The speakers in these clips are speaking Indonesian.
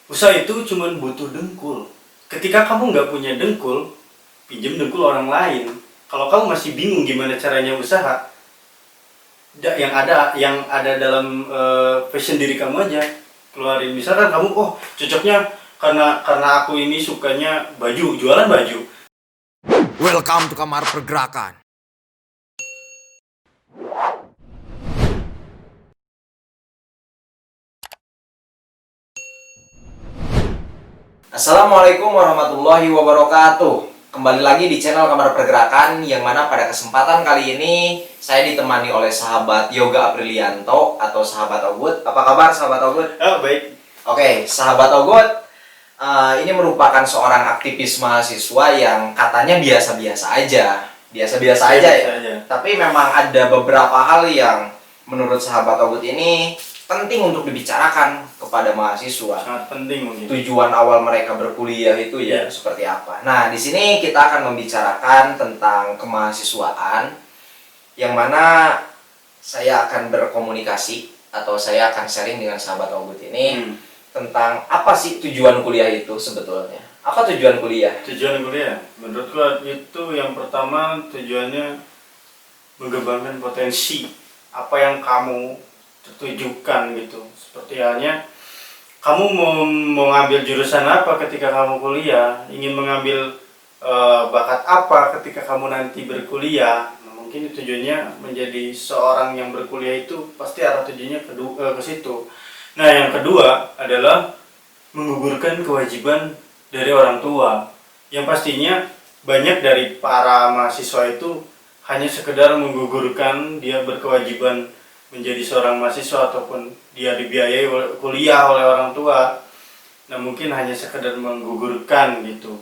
Usaha itu cuma butuh dengkul. Ketika kamu nggak punya dengkul, pinjam dengkul orang lain. Kalau kamu masih bingung gimana caranya usaha, yang ada dalam passion diri kamu aja keluarin. Misalkan kamu, oh cocoknya karena aku ini sukanya baju, jualan baju. Welcome to Kamar Pergerakan. Assalamualaikum warahmatullahi wabarakatuh. Kembali lagi di channel Kamar Pergerakan, yang mana pada kesempatan kali ini saya ditemani oleh sahabat Yoga Aprilianto atau sahabat Ogut. Apa kabar sahabat Ogut? Oh, baik. Oke, sahabat Ogut, ini merupakan seorang aktivis mahasiswa yang katanya biasa-biasa aja. Biasa-biasa aja ya. Tapi memang ada beberapa hal yang menurut sahabat Ogut ini penting untuk dibicarakan kepada mahasiswa. Sangat penting mungkin. Tujuan awal mereka berkuliah itu ya seperti apa. Nah, di sini kita akan membicarakan tentang kemahasiswaan, yang mana saya akan berkomunikasi atau saya akan sharing dengan sahabat Ogut ini tentang apa sih tujuan kuliah itu sebetulnya. Apa tujuan kuliah? Tujuan kuliah, menurutku itu yang pertama tujuannya mengembangkan potensi apa yang kamu tertujukan gitu. Seperti halnya kamu mau ngambil jurusan apa ketika kamu kuliah, ingin mengambil bakat apa ketika kamu nanti berkuliah. Nah, mungkin tujuannya menjadi seorang yang berkuliah itu pasti arah tujuannya ke situ. Nah, yang kedua adalah menggugurkan kewajiban dari orang tua. Yang pastinya banyak dari para mahasiswa itu hanya sekedar menggugurkan, dia berkewajiban menjadi seorang mahasiswa ataupun dia dibiayai kuliah oleh orang tua. Nah, mungkin hanya sekedar menggugurkan gitu.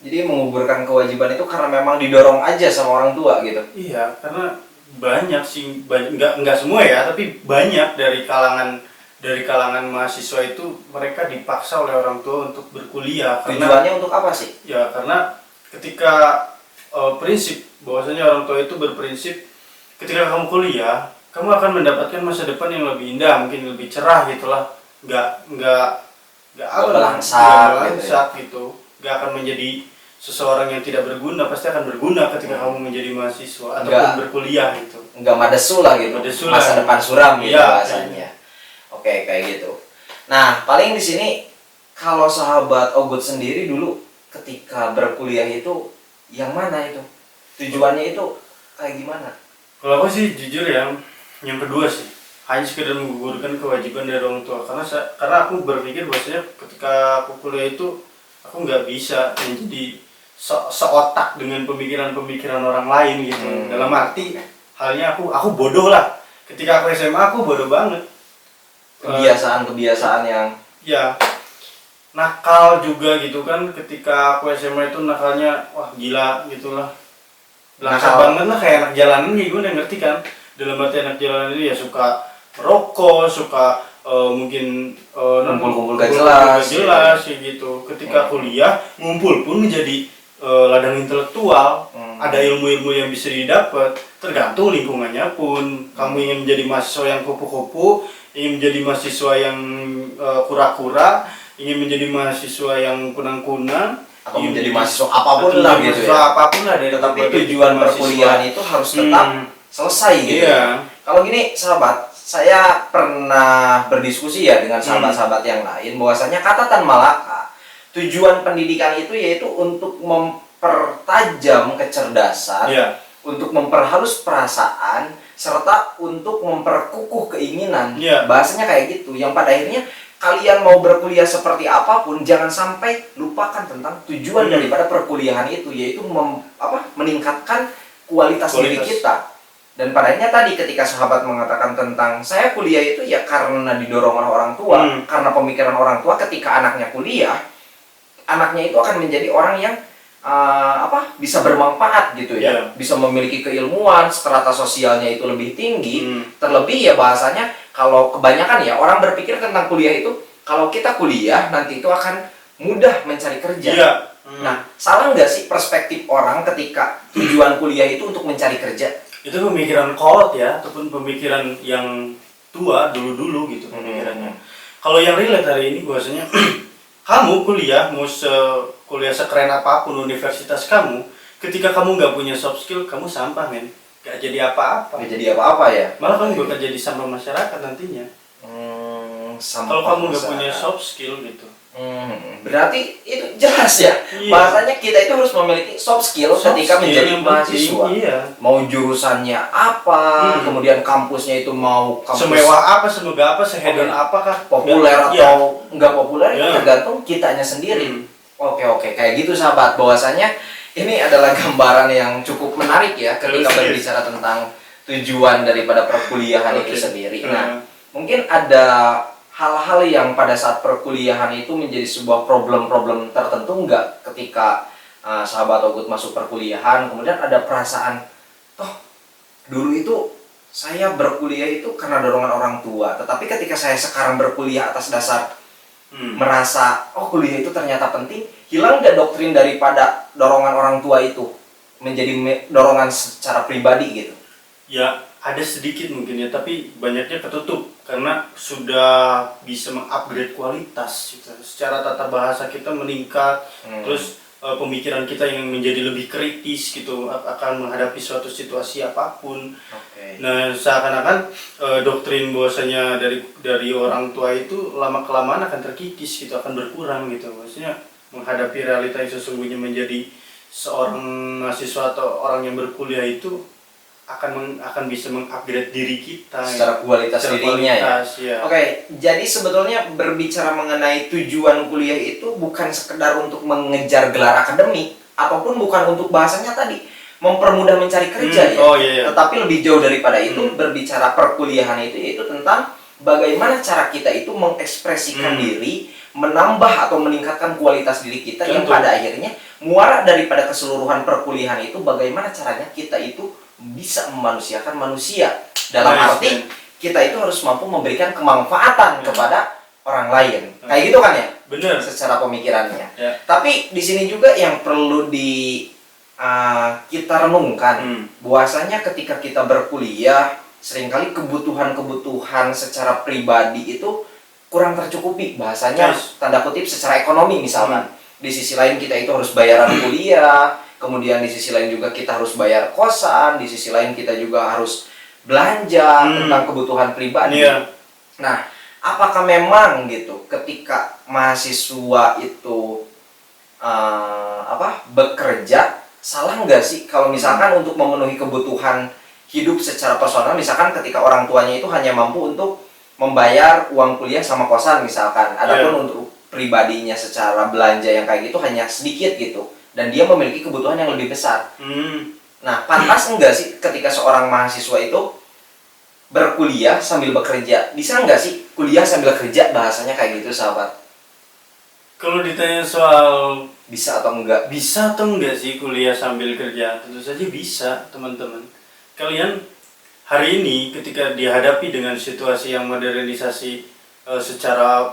Jadi menggugurkan kewajiban itu karena memang didorong aja sama orang tua gitu. Iya, karena banyak sih, enggak semua ya, tapi banyak dari kalangan mahasiswa itu mereka dipaksa oleh orang tua untuk berkuliah. Tujuannya untuk apa sih? Ya, karena ketika prinsip bahwasanya orang tua itu berprinsip ketika kamu kuliah, kamu akan mendapatkan masa depan yang lebih indah, mungkin lebih cerah gitulah. Nggak belangsak gitu. Nggak akan menjadi seseorang yang tidak berguna, pasti akan berguna ketika kamu menjadi mahasiswa ataupun berkuliah gitu. Nggak madesu lah gitu. Masa depan suram gitu bahasanya. Oke, kayak gitu. Nah, paling di sini kalau sahabat Ogut sendiri dulu ketika berkuliah itu yang mana itu? Tujuannya itu kayak gimana? Kalau aku sih jujur yang kedua sih, hanya sekedar menggugurkan kewajiban dari orang tua. Karena aku berpikir bahwasanya ketika aku kuliah itu aku nggak bisa menjadi seotak dengan pemikiran-pemikiran orang lain gitu. Dalam arti halnya aku bodoh lah. Ketika aku SMA aku bodoh banget. Kebiasaan-kebiasaan yang nakal juga gitu kan. Ketika aku SMA itu nakalnya wah gila gitulah. Nakal banget lah, kayak anak jalanan gitu, gue udah ngerti kan. Dalam arti anak jalanan itu ya suka merokok, suka mungkin kumpul-kumpul gak jelas kayak gitu. Ketika kuliah ngumpul pun menjadi ladang intelektual. Ada ilmu-ilmu yang bisa didapat, tergantung lingkungannya pun. Kamu ingin menjadi mahasiswa yang kupu-kupu, ingin menjadi mahasiswa yang kura-kura, ingin menjadi mahasiswa yang kunang-kunang, atau menjadi mahasiswa apapun lah gitu ya. Tetapi tujuan perkuliahan itu harus tetap selesai gitu. Iya. Kalau gini sahabat, saya pernah berdiskusi ya dengan sahabat-sahabat yang lain bahwasanya kata Tan Malaka, tujuan pendidikan itu yaitu untuk mempertajam kecerdasan, untuk memperhalus perasaan, serta untuk memperkukuh keinginan. Bahasanya kayak gitu, yang pada akhirnya kalian mau berkuliah seperti apapun, jangan sampai lupakan tentang tujuan daripada perkuliahan itu, yaitu meningkatkan kualitas diri kita. Dan padanya tadi ketika sahabat mengatakan tentang saya kuliah itu ya karena didorong oleh orang tua, karena pemikiran orang tua, ketika anaknya kuliah, anaknya itu akan menjadi orang yang bisa bermanfaat gitu ya, bisa memiliki keilmuan, strata sosialnya itu lebih tinggi. Terlebih ya bahasanya, kalau kebanyakan ya orang berpikir tentang kuliah itu, kalau kita kuliah nanti itu akan mudah mencari kerja. Nah, salah nggak sih perspektif orang ketika tujuan kuliah itu untuk mencari kerja? Itu pemikiran kolot ya, ataupun pemikiran yang tua dulu gitu pemikirannya. Kalau yang relate hari ini bahwasanya kamu kuliah mau kuliah sekeren apapun universitas kamu, ketika kamu nggak punya soft skill, kamu sampah men, nggak jadi apa-apa. Nggak jadi apa-apa ya. Malah kamu bakal jadi sampah masyarakat nantinya. Kalau kamu nggak punya soft skill gitu. Berarti itu jelas ya. Iya. Bahasanya kita itu harus memiliki soft skill ketika menjadi mahasiswa. Iya. Mau jurusannya apa, kemudian kampusnya itu mau kampus semewah apa, semoga apa, sehedon apakah, populer atau nggak populer, itu Iya. tergantung kitanya sendiri. Oke, kayak gitu sahabat. Bahwasanya ini adalah gambaran yang cukup menarik ya ketika berbicara tentang tujuan daripada perkuliahan itu sendiri. Nah, mungkin ada hal-hal yang pada saat perkuliahan itu menjadi sebuah problem-problem tertentu nggak ketika sahabat Ogut masuk perkuliahan, kemudian ada perasaan, toh dulu itu saya berkuliah itu karena dorongan orang tua, tetapi ketika saya sekarang berkuliah atas dasar merasa, oh kuliah itu ternyata penting, hilang nggak doktrin daripada dorongan orang tua itu menjadi dorongan secara pribadi gitu? Ya, ada sedikit mungkin ya, tapi banyaknya ketutup karena sudah bisa mengupgrade kualitas gitu. Secara tata bahasa kita meningkat, terus pemikiran kita yang menjadi lebih kritis gitu akan menghadapi suatu situasi apapun. Nah, seakan-akan doktrin bahwasanya dari orang tua itu lama kelamaan akan terkikis gitu, akan berkurang gitu. Maksudnya menghadapi realita yang sesungguhnya menjadi seorang mahasiswa atau orang yang berkuliah itu akan bisa mengupgrade diri kita secara kualitas dirinya ya. Oke, jadi sebetulnya berbicara mengenai tujuan kuliah itu bukan sekedar untuk mengejar gelar akademik ataupun bukan untuk bahasanya tadi mempermudah mencari kerja ya. Tetapi lebih jauh daripada itu, berbicara perkuliahan itu yaitu tentang bagaimana cara kita itu mengekspresikan diri, menambah atau meningkatkan kualitas diri kita yang pada akhirnya muara daripada keseluruhan perkuliahan itu bagaimana caranya kita itu bisa memanusiakan manusia, dalam arti kita itu harus mampu memberikan kemanfaatan kepada orang lain. Kayak gitu kan ya? Benar. Secara pemikirannya. Tapi di sini juga yang perlu kita renungkan, bahwasanya ketika kita berkuliah seringkali kebutuhan-kebutuhan secara pribadi itu kurang tercukupi, bahasanya tanda kutip secara ekonomi misalkan. Di sisi lain kita itu harus bayaran kuliah, kemudian di sisi lain juga kita harus bayar kosan, di sisi lain kita juga harus belanja tentang kebutuhan pribadi. Nah, apakah memang gitu ketika mahasiswa itu bekerja, salah nggak sih kalau misalkan untuk memenuhi kebutuhan hidup secara personal, misalkan ketika orang tuanya itu hanya mampu untuk membayar uang kuliah sama kosan misalkan, adapun untuk pribadinya secara belanja yang kayak gitu hanya sedikit gitu, dan dia memiliki kebutuhan yang lebih besar. Nah, pantas enggak sih ketika seorang mahasiswa itu berkuliah sambil bekerja? Bisa enggak sih kuliah sambil kerja, bahasanya kayak gitu sahabat? Kalau ditanya soal bisa atau enggak? Bisa atau enggak sih kuliah sambil kerja? Tentu saja bisa, teman-teman. Kalian hari ini ketika dihadapi dengan situasi yang modernisasi secara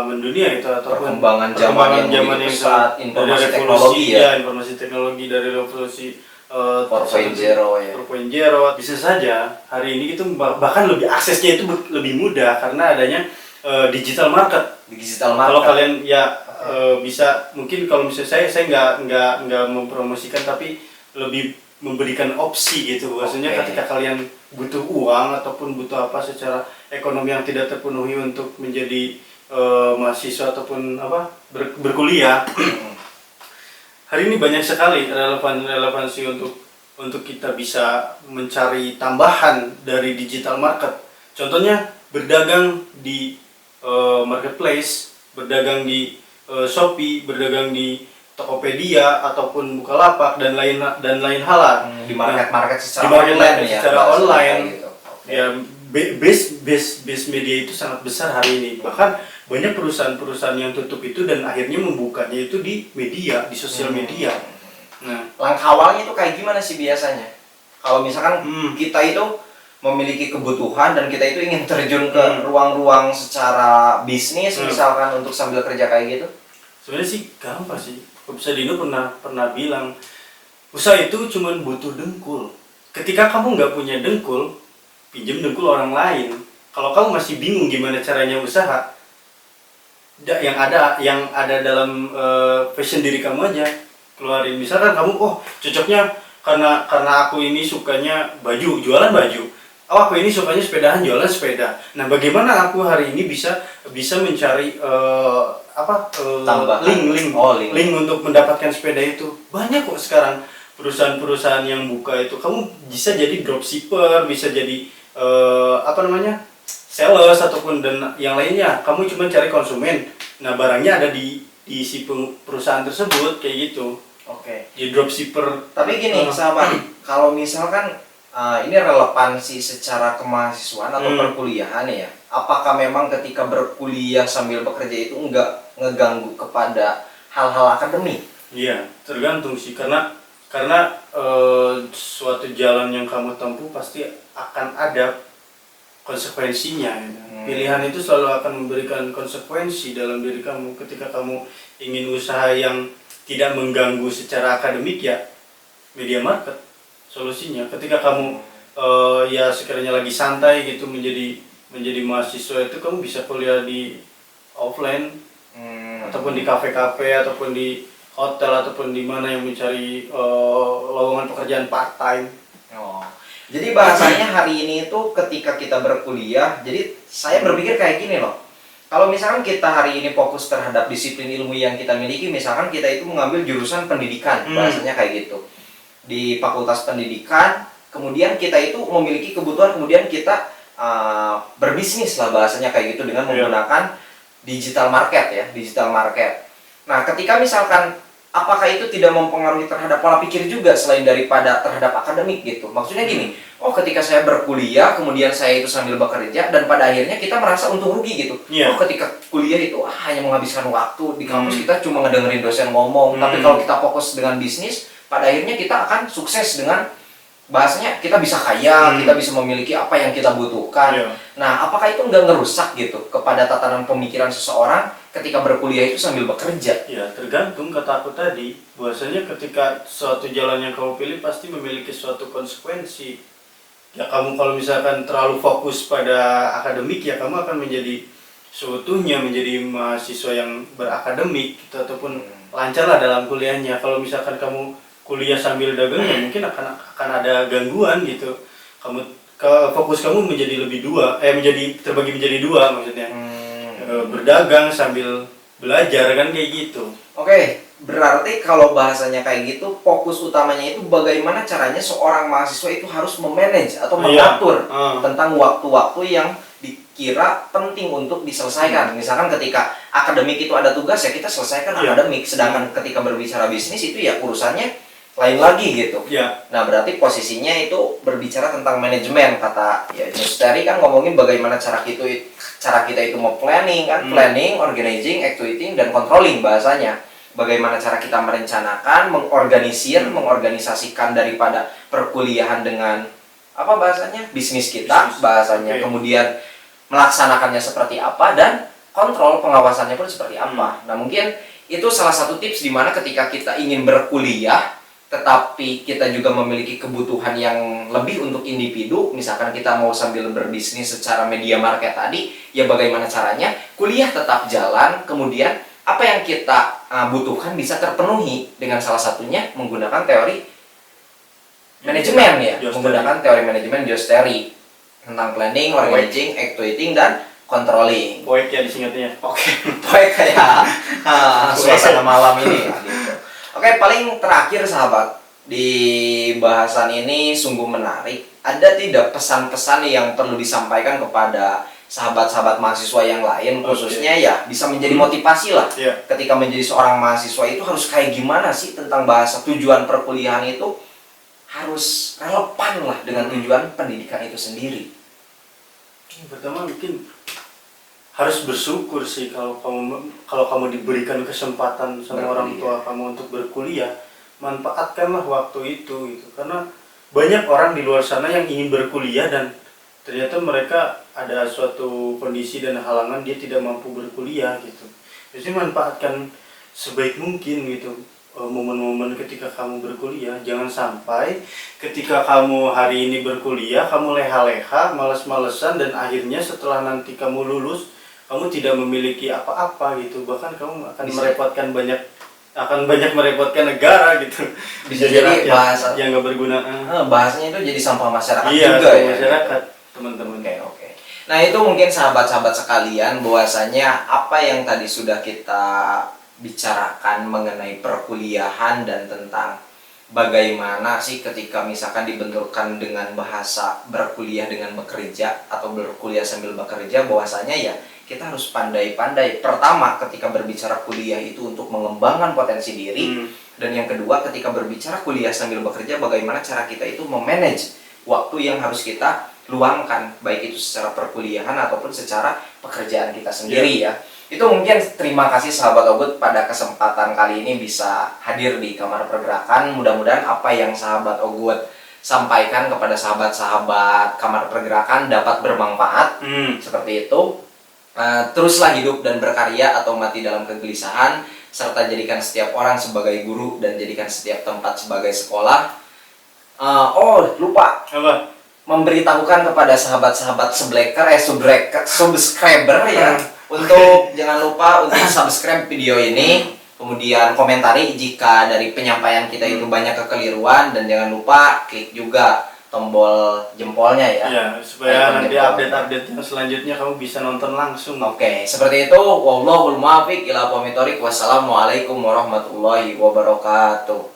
mendunia itu ataupun perkembangan zaman yang pesat, informasi teknologi informasi teknologi dari revolusi 4.0 ya. 4.0 bisa saja hari ini itu bahkan lebih aksesnya itu lebih mudah karena adanya digital market. Kalau kalian bisa, mungkin kalau misalnya saya nggak mempromosikan tapi lebih memberikan opsi gitu, maksudnya ketika kalian butuh uang ataupun butuh apa secara ekonomi yang tidak terpenuhi untuk menjadi mahasiswa ataupun berkuliah. Hari ini banyak sekali relevansi untuk kita bisa mencari tambahan dari digital market. Contohnya berdagang di marketplace, berdagang di Shopee, berdagang di Tokopedia ataupun Bukalapak dan lain hal di market secara online. Ya, base media itu sangat besar hari ini. Bahkan banyak perusahaan-perusahaan yang tutup itu dan akhirnya membukanya itu di media, di sosial media. Nah, langkah awalnya itu kayak gimana sih biasanya? Kalau misalkan kita itu memiliki kebutuhan dan kita itu ingin terjun ke ruang-ruang secara bisnis misalkan untuk sambil kerja kayak gitu? Sebenarnya sih gampang sih. Kopsadino pernah bilang usaha itu cuma butuh dengkul. Ketika kamu nggak punya dengkul, pinjam dengkul orang lain. Kalau kamu masih bingung gimana caranya usaha, yang ada dalam passion diri kamu aja keluarin. Misalkan kamu cocoknya karena aku ini sukanya baju, jualan baju. Aku ini sukanya sepedahan, jualan sepeda. Nah, bagaimana aku hari ini bisa mencari Tambahan. link untuk mendapatkan sepeda itu. Banyak kok sekarang perusahaan-perusahaan yang buka itu. Kamu bisa jadi dropshipper, bisa jadi sales ataupun dan yang lainnya. Kamu cuma cari konsumen. Nah, barangnya ada di si perusahaan tersebut kayak gitu. Oke. Jadi dropshipper. Tapi gini, sahabat, kalau misalkan ini relevansi secara kemahasiswaan atau perkuliahan ya. Apakah memang ketika berkuliah sambil bekerja itu enggak ngeganggu kepada hal-hal akademik? Iya, tergantung sih karena suatu jalan yang kamu tempuh pasti akan ada konsekuensinya. Pilihan itu selalu akan memberikan konsekuensi dalam diri kamu. Ketika kamu ingin usaha yang tidak mengganggu secara akademik, ya media market solusinya. Ketika kamu ya sekiranya lagi santai gitu menjadi mahasiswa itu, kamu bisa kuliah di offline ataupun di kafe-kafe ataupun di hotel ataupun di mana yang mencari lowongan pekerjaan part time. Jadi bahasanya hari ini itu ketika kita berkuliah, jadi saya berpikir kayak gini loh. Kalau misalkan kita hari ini fokus terhadap disiplin ilmu yang kita miliki, misalkan kita itu mengambil jurusan pendidikan, bahasanya kayak gitu. Di fakultas pendidikan, kemudian kita itu memiliki kebutuhan, kemudian kita berbisnis lah bahasanya kayak gitu dengan menggunakan digital market ya, digital market. Nah, ketika misalkan apakah itu tidak mempengaruhi terhadap pola pikir juga selain daripada terhadap akademik gitu? Maksudnya gini, ketika saya berkuliah, kemudian saya itu sambil bekerja, dan pada akhirnya kita merasa untung rugi gitu. Ketika kuliah itu hanya menghabiskan waktu di kampus, kita cuma ngedengerin dosen ngomong. Tapi kalau kita fokus dengan bisnis, pada akhirnya kita akan sukses dengan bahasanya kita bisa kaya, kita bisa memiliki apa yang kita butuhkan. Nah, apakah itu nggak ngerusak gitu kepada tatanan pemikiran seseorang ketika berkuliah itu sambil bekerja? Ya, tergantung kata aku tadi. Bahwasanya ketika suatu jalan yang kamu pilih pasti memiliki suatu konsekuensi. Ya, kamu kalau misalkan terlalu fokus pada akademik, ya kamu akan menjadi seutuhnya menjadi mahasiswa yang berakademik gitu, ataupun lancar lah dalam kuliahnya. Kalau misalkan kamu kuliah sambil dagang, ya mungkin akan ada gangguan gitu. Fokus kamu menjadi menjadi terbagi menjadi dua maksudnya. Berdagang sambil belajar kan kayak gitu. Oke, berarti kalau bahasanya kayak gitu, fokus utamanya itu bagaimana caranya seorang mahasiswa itu harus memanage atau mengatur tentang waktu-waktu yang dikira penting untuk diselesaikan. Misalkan ketika akademik itu ada tugas, ya kita selesaikan akademik. Sedangkan ketika berbicara bisnis itu ya urusannya lain lagi gitu. Nah, berarti posisinya itu berbicara tentang manajemen. Kata ya Justeri kan ngomongin bagaimana cara kita itu mau planning kan, planning, organizing, executing, dan controlling bahasanya. Bagaimana cara kita merencanakan, mengorganisasikan daripada perkuliahan dengan apa bahasanya? Bisnis kita bahasanya. Kemudian melaksanakannya seperti apa, dan kontrol pengawasannya pun seperti apa. Nah, mungkin itu salah satu tips di mana ketika kita ingin berkuliah tetapi kita juga memiliki kebutuhan yang lebih untuk individu, misalkan kita mau sambil berbisnis secara media market tadi, ya bagaimana caranya kuliah tetap jalan, kemudian apa yang kita butuhkan bisa terpenuhi dengan salah satunya menggunakan teori manajemen ya, menggunakan teori manajemen Justeri tentang planning, organizing, executing, dan controlling. Poek ya disingkatnya. Oke, poek kayak suasana malam ini ya, gitu. Oke, paling terakhir sahabat, di bahasan ini sungguh menarik. Ada tidak pesan-pesan yang perlu disampaikan kepada sahabat-sahabat mahasiswa yang lain, khususnya ya bisa menjadi motivasi lah. Ketika menjadi seorang mahasiswa itu harus kayak gimana sih tentang bahasa tujuan perkuliahan itu harus relevan lah dengan tujuan pendidikan itu sendiri. Pertama mungkin harus bersyukur sih kalau kamu diberikan kesempatan sama orang tua kamu untuk berkuliah, manfaatkanlah waktu itu gitu. Karena banyak orang di luar sana yang ingin berkuliah dan ternyata mereka ada suatu kondisi dan halangan dia tidak mampu berkuliah gitu. Jadi manfaatkan sebaik mungkin gitu momen-momen ketika kamu berkuliah. Jangan sampai ketika kamu hari ini berkuliah kamu leha-leha, malas-malesan, dan akhirnya setelah nanti kamu lulus kamu tidak memiliki apa-apa gitu, bahkan kamu akan Bisa. banyak merepotkan negara gitu. Bisa jadi rakyat bahasa yang nggak berguna. bahasanya itu jadi sampah masyarakat Iya, juga ya. masyarakat, teman-teman. Oke. Nah, itu mungkin sahabat-sahabat sekalian, bahwasanya apa yang tadi sudah kita bicarakan mengenai perkuliahan dan tentang bagaimana sih ketika misalkan dibenturkan dengan bahasa berkuliah dengan bekerja atau berkuliah sambil bekerja, bahwasanya ya kita harus pandai-pandai. Pertama, ketika berbicara kuliah itu untuk mengembangkan potensi diri, dan yang kedua, ketika berbicara kuliah sambil bekerja, bagaimana cara kita itu memanage waktu yang harus kita luangkan, baik itu secara perkuliahan ataupun secara pekerjaan kita sendiri ya. Itu mungkin terima kasih sahabat Ogut pada kesempatan kali ini bisa hadir di Kamar Pergerakan. Mudah-mudahan apa yang sahabat Ogut sampaikan kepada sahabat-sahabat Kamar Pergerakan dapat bermanfaat. Seperti itu. Teruslah hidup dan berkarya atau mati dalam kegelisahan, serta jadikan setiap orang sebagai guru dan jadikan setiap tempat sebagai sekolah. Lupa Apa? memberitahukan kepada sahabat-sahabat subscriber ya, untuk jangan lupa untuk subscribe video ini, kemudian komentari jika dari penyampaian kita itu banyak kekeliruan, dan jangan lupa klik juga tombol jempolnya ya. Ya, supaya nanti jempol. update-update yang selanjutnya kamu bisa nonton langsung. Oke, seperti itu. Wallahul muwaffiq ila aqwamit thoriq. Wassalamualaikum warahmatullahi wabarakatuh.